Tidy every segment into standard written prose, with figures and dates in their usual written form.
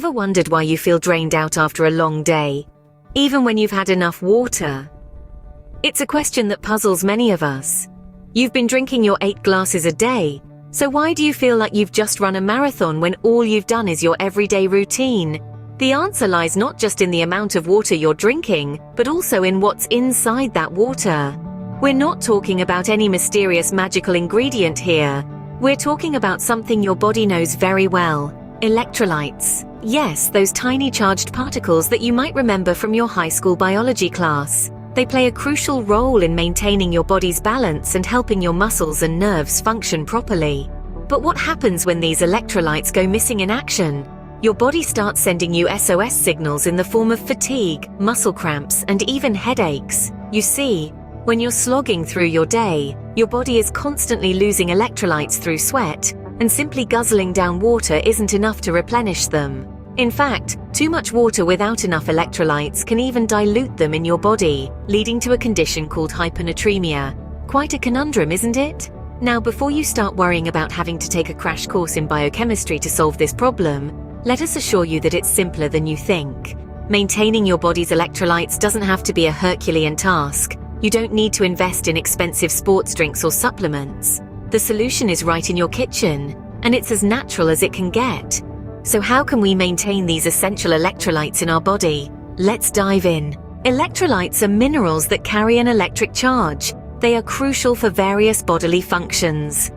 Ever wondered why you feel drained out after a long day, even when you've had enough water? It's a question that puzzles many of us. You've been drinking your 8 glasses a day, so why do you feel like you've just run a marathon when all you've done is your everyday routine? The answer lies not just in the amount of water you're drinking, but also in what's inside that water. We're not talking about any mysterious magical ingredient here. We're talking about something your body knows very well: electrolytes. Yes, those tiny charged particles that you might remember from your high school biology class. They play a crucial role in maintaining your body's balance and helping your muscles and nerves function properly. But what happens when these electrolytes go missing in action? Your body starts sending you SOS signals in the form of fatigue, muscle cramps, and even headaches. You see, when you're slogging through your day, your body is constantly losing electrolytes through sweat, and simply guzzling down water isn't enough to replenish them. In fact, too much water without enough electrolytes can even dilute them in your body, leading to a condition called hyponatremia. Quite a conundrum, isn't it? Now, before you start worrying about having to take a crash course in biochemistry to solve this problem, let us assure you that it's simpler than you think. Maintaining your body's electrolytes doesn't have to be a Herculean task. You don't need to invest in expensive sports drinks or supplements. The solution is right in your kitchen, and it's as natural as it can get. So how can we maintain these essential electrolytes in our body? Let's dive in. Electrolytes are minerals that carry an electric charge. They are crucial for various bodily functions.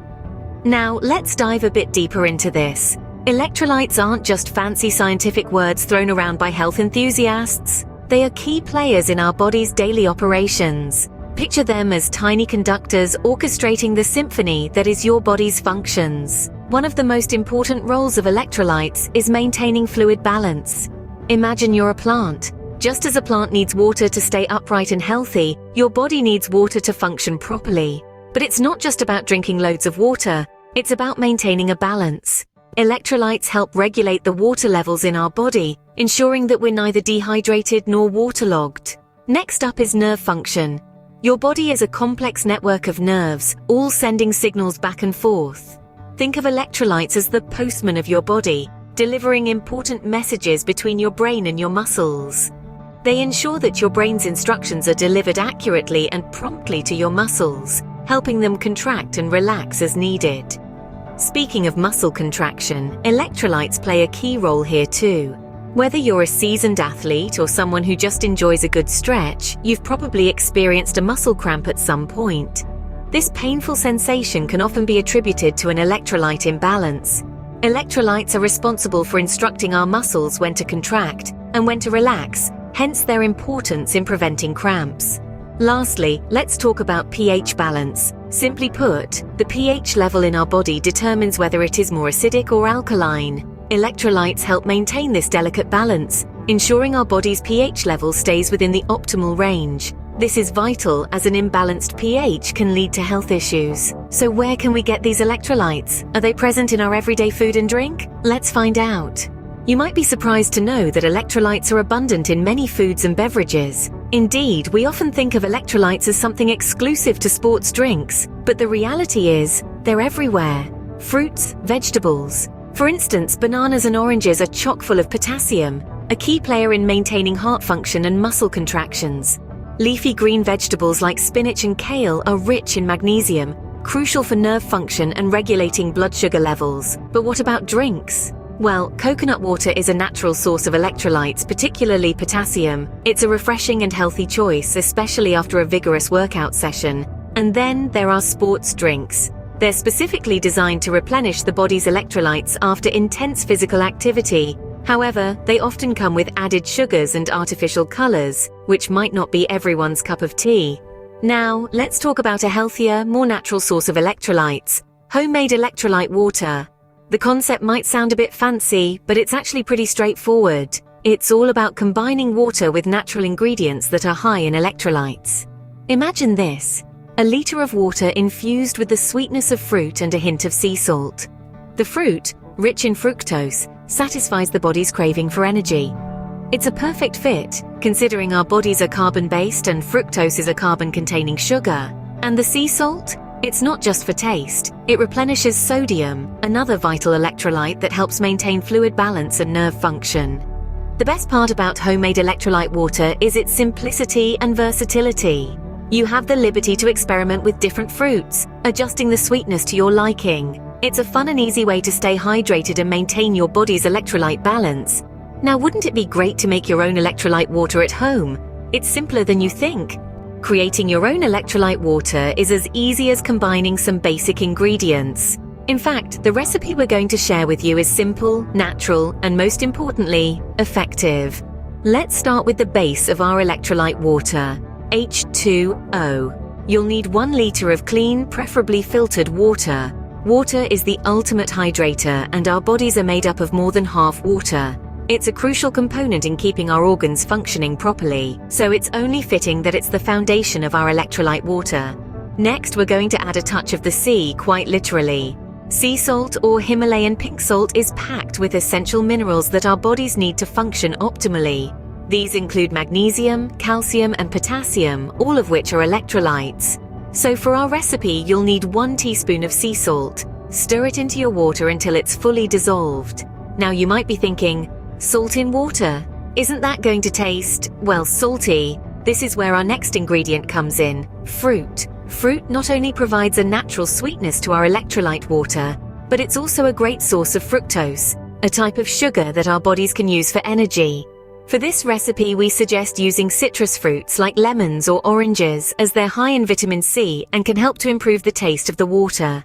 Now, let's dive a bit deeper into this. Electrolytes aren't just fancy scientific words thrown around by health enthusiasts. They are key players in our body's daily operations. Picture them as tiny conductors orchestrating the symphony that is your body's functions. One of the most important roles of electrolytes is maintaining fluid balance. Imagine you're a plant. Just as a plant needs water to stay upright and healthy, your body needs water to function properly. But it's not just about drinking loads of water, it's about maintaining a balance. Electrolytes help regulate the water levels in our body, ensuring that we're neither dehydrated nor waterlogged. Next up is nerve function. Your body is a complex network of nerves, all sending signals back and forth. Think of electrolytes as the postman of your body, delivering important messages between your brain and your muscles. They ensure that your brain's instructions are delivered accurately and promptly to your muscles, helping them contract and relax as needed. Speaking of muscle contraction, electrolytes play a key role here too. Whether you're a seasoned athlete or someone who just enjoys a good stretch, you've probably experienced a muscle cramp at some point. This painful sensation can often be attributed to an electrolyte imbalance. Electrolytes are responsible for instructing our muscles when to contract and when to relax, hence their importance in preventing cramps. Lastly, let's talk about pH balance. Simply put, the pH level in our body determines whether it is more acidic or alkaline. Electrolytes help maintain this delicate balance, ensuring our body's pH level stays within the optimal range. This is vital as an imbalanced pH can lead to health issues. So where can we get these electrolytes? Are they present in our everyday food and drink? Let's find out. You might be surprised to know that electrolytes are abundant in many foods and beverages. Indeed, we often think of electrolytes as something exclusive to sports drinks, but the reality is, they're everywhere. Fruits, vegetables. For instance, bananas and oranges are chock full of potassium, a key player in maintaining heart function and muscle contractions. Leafy green vegetables like spinach and kale are rich in magnesium, crucial for nerve function and regulating blood sugar levels. But what about drinks? Well, coconut water is a natural source of electrolytes, particularly potassium. It's a refreshing and healthy choice, especially after a vigorous workout session. And then there are sports drinks. They're specifically designed to replenish the body's electrolytes after intense physical activity. However, they often come with added sugars and artificial colors, which might not be everyone's cup of tea. Now, let's talk about a healthier, more natural source of electrolytes: homemade electrolyte water. The concept might sound a bit fancy, but it's actually pretty straightforward. It's all about combining water with natural ingredients that are high in electrolytes. Imagine this: a liter of water infused with the sweetness of fruit and a hint of sea salt. The fruit, rich in fructose, satisfies the body's craving for energy. It's a perfect fit, considering our bodies are carbon-based and fructose is a carbon-containing sugar. And the sea salt? It's not just for taste, it replenishes sodium, another vital electrolyte that helps maintain fluid balance and nerve function. The best part about homemade electrolyte water is its simplicity and versatility. You have the liberty to experiment with different fruits, adjusting the sweetness to your liking. It's a fun and easy way to stay hydrated and maintain your body's electrolyte balance. Now, wouldn't it be great to make your own electrolyte water at home? It's simpler than you think. Creating your own electrolyte water is as easy as combining some basic ingredients. In fact, the recipe we're going to share with you is simple, natural, and most importantly, effective. Let's start with the base of our electrolyte water, H2O. You'll need 1 liter of clean, preferably filtered water. Water is the ultimate hydrator, and our bodies are made up of more than half water. It's a crucial component in keeping our organs functioning properly, so it's only fitting that it's the foundation of our electrolyte water. Next, we're going to add a touch of the sea, quite literally. Sea salt or Himalayan pink salt is packed with essential minerals that our bodies need to function optimally. These include magnesium, calcium, and potassium, all of which are electrolytes. So for our recipe, you'll need 1 teaspoon of sea salt. Stir it into your water until it's fully dissolved. Now you might be thinking, salt in water? Isn't that going to taste, well, salty? This is where our next ingredient comes in, fruit. Fruit not only provides a natural sweetness to our electrolyte water, but it's also a great source of fructose, a type of sugar that our bodies can use for energy. For this recipe, we suggest using citrus fruits like lemons or oranges, as they're high in vitamin C and can help to improve the taste of the water.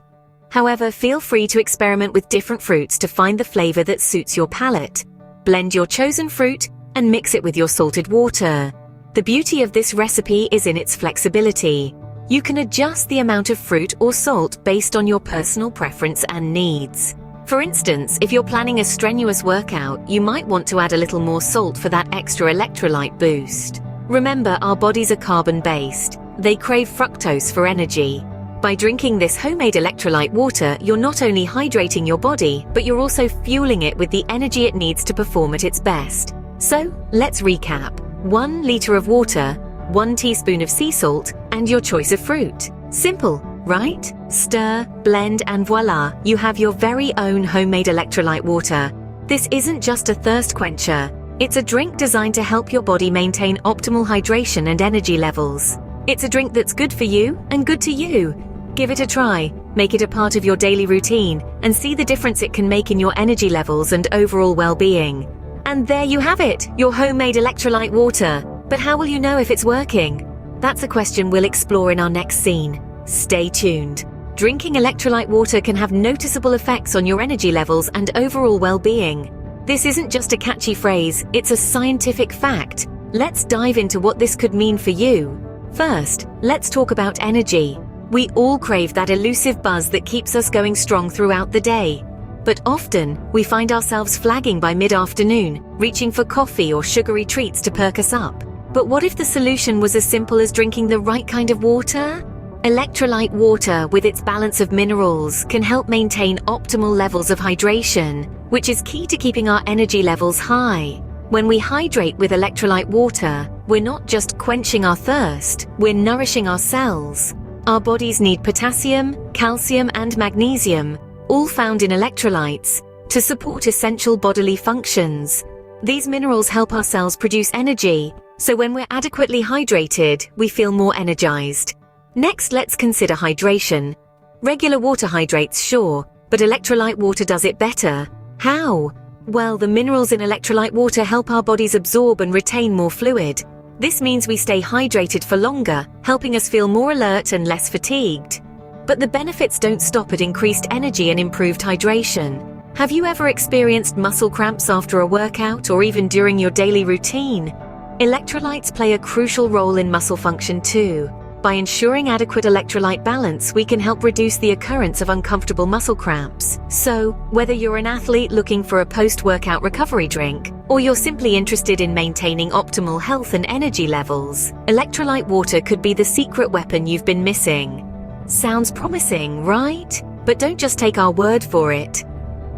However, feel free to experiment with different fruits to find the flavor that suits your palate. Blend your chosen fruit and mix it with your salted water. The beauty of this recipe is in its flexibility. You can adjust the amount of fruit or salt based on your personal preference and needs. For instance, if you're planning a strenuous workout, you might want to add a little more salt for that extra electrolyte boost. Remember, our bodies are carbon-based. They crave fructose for energy. By drinking this homemade electrolyte water, you're not only hydrating your body, but you're also fueling it with the energy it needs to perform at its best. So, let's recap. 1 liter of water, 1 teaspoon of sea salt, and your choice of fruit. Simple, right? Stir, blend, and voila, you have your very own homemade electrolyte water. This isn't just a thirst quencher. It's a drink designed to help your body maintain optimal hydration and energy levels. It's a drink that's good for you and good to you. Give it a try, make it a part of your daily routine, and see the difference it can make in your energy levels and overall well-being. And there you have it, your homemade electrolyte water. But how will you know if it's working? That's a question we'll explore in our next scene. Stay tuned. Drinking electrolyte water can have noticeable effects on your energy levels and overall well-being. This isn't just a catchy phrase, it's a scientific fact. Let's dive into what this could mean for you. First, let's talk about energy. We all crave that elusive buzz that keeps us going strong throughout the day. But often, we find ourselves flagging by mid-afternoon, reaching for coffee or sugary treats to perk us up. But what if the solution was as simple as drinking the right kind of water? Electrolyte water, with its balance of minerals, can help maintain optimal levels of hydration, which is key to keeping our energy levels high. When we hydrate with electrolyte water, we're not just quenching our thirst, we're nourishing our cells. Our bodies need potassium, calcium, and magnesium, all found in electrolytes, to support essential bodily functions. These minerals help our cells produce energy, so when we're adequately hydrated, we feel more energized. Next, let's consider hydration. Regular water hydrates, sure, but electrolyte water does it better. How? Well, the minerals in electrolyte water help our bodies absorb and retain more fluid. This means we stay hydrated for longer, helping us feel more alert and less fatigued. But the benefits don't stop at increased energy and improved hydration. Have you ever experienced muscle cramps after a workout or even during your daily routine? Electrolytes play a crucial role in muscle function too. By ensuring adequate electrolyte balance, we can help reduce the occurrence of uncomfortable muscle cramps. So, whether you're an athlete looking for a post-workout recovery drink, or you're simply interested in maintaining optimal health and energy levels, electrolyte water could be the secret weapon you've been missing. Sounds promising, right? But don't just take our word for it.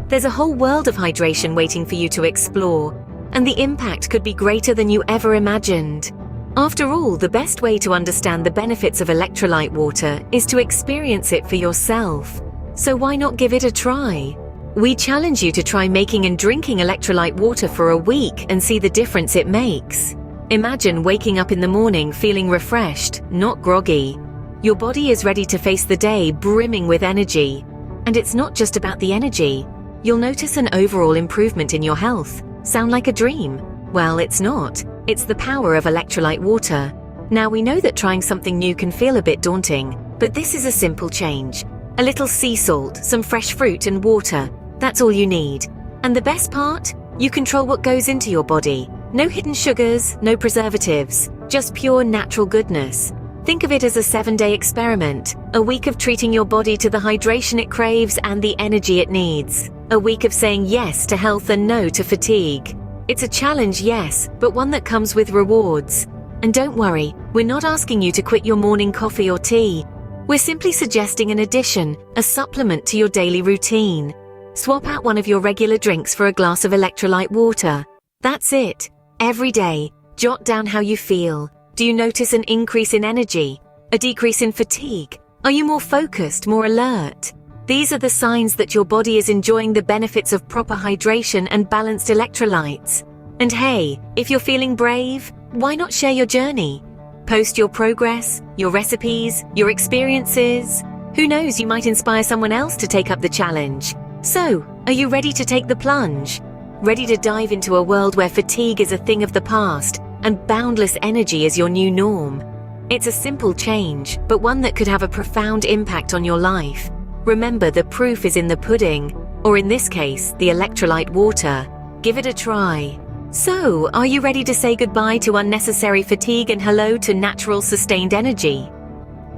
There's a whole world of hydration waiting for you to explore, and the impact could be greater than you ever imagined. After all, the best way to understand the benefits of electrolyte water is to experience it for yourself. So why not give it a try? We challenge you to try making and drinking electrolyte water for a week and see the difference it makes. Imagine waking up in the morning feeling refreshed, not groggy. Your body is ready to face the day brimming with energy. And it's not just about the energy. You'll notice an overall improvement in your health. Sound like a dream? Well, it's not. It's the power of electrolyte water. Now, we know that trying something new can feel a bit daunting, but this is a simple change. A little sea salt, some fresh fruit and water. That's all you need. And the best part? You control what goes into your body. No hidden sugars, no preservatives, just pure natural goodness. Think of it as a 7-day experiment, a week of treating your body to the hydration it craves and the energy it needs. A week of saying yes to health and no to fatigue. It's a challenge, yes, but one that comes with rewards. And don't worry, we're not asking you to quit your morning coffee or tea. We're simply suggesting an addition, a supplement to your daily routine. Swap out one of your regular drinks for a glass of electrolyte water. That's it. Every day, jot down how you feel. Do you notice an increase in energy? A decrease in fatigue? Are you more focused, more alert? These are the signs that your body is enjoying the benefits of proper hydration and balanced electrolytes. And hey, if you're feeling brave, why not share your journey? Post your progress, your recipes, your experiences. Who knows, you might inspire someone else to take up the challenge. So, are you ready to take the plunge? Ready to dive into a world where fatigue is a thing of the past and boundless energy is your new norm? It's a simple change, but one that could have a profound impact on your life. Remember, the proof is in the pudding, or in this case, the electrolyte water. Give it a try. So, are you ready to say goodbye to unnecessary fatigue and hello to natural, sustained energy?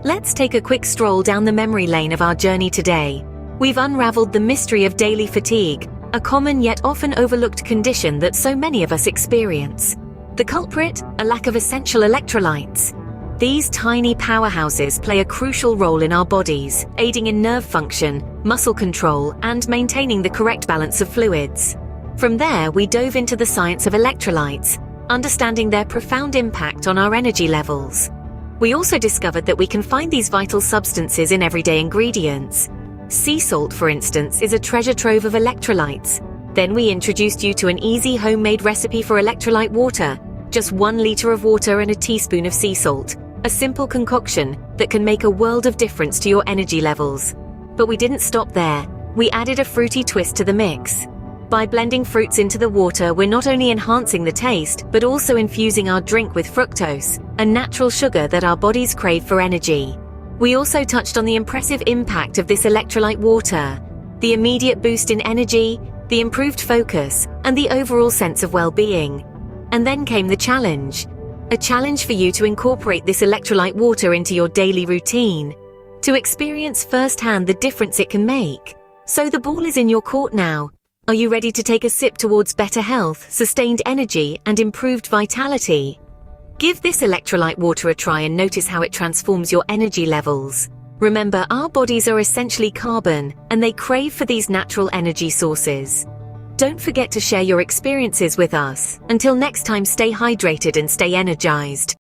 Let's take a quick stroll down the memory lane of our journey today. We've unraveled the mystery of daily fatigue, a common yet often overlooked condition that so many of us experience. The culprit? A lack of essential electrolytes. These tiny powerhouses play a crucial role in our bodies, aiding in nerve function, muscle control, and maintaining the correct balance of fluids. From there, we dove into the science of electrolytes, understanding their profound impact on our energy levels. We also discovered that we can find these vital substances in everyday ingredients. Sea salt, for instance, is a treasure trove of electrolytes. Then we introduced you to an easy homemade recipe for electrolyte water. Just 1 liter of water and a teaspoon of sea salt. A simple concoction that can make a world of difference to your energy levels. But we didn't stop there. We added a fruity twist to the mix. By blending fruits into the water, we're not only enhancing the taste, but also infusing our drink with fructose, a natural sugar that our bodies crave for energy. We also touched on the impressive impact of this electrolyte water, the immediate boost in energy, the improved focus, and the overall sense of well-being. And then came the challenge. A challenge for you to incorporate this electrolyte water into your daily routine, to experience firsthand the difference it can make. So the ball is in your court now. Are you ready to take a sip towards better health, sustained energy, and improved vitality? Give this electrolyte water a try and notice how it transforms your energy levels. Remember, our bodies are essentially carbon, and they crave for these natural energy sources. Don't forget to share your experiences with us. Until next time, stay hydrated and stay energized.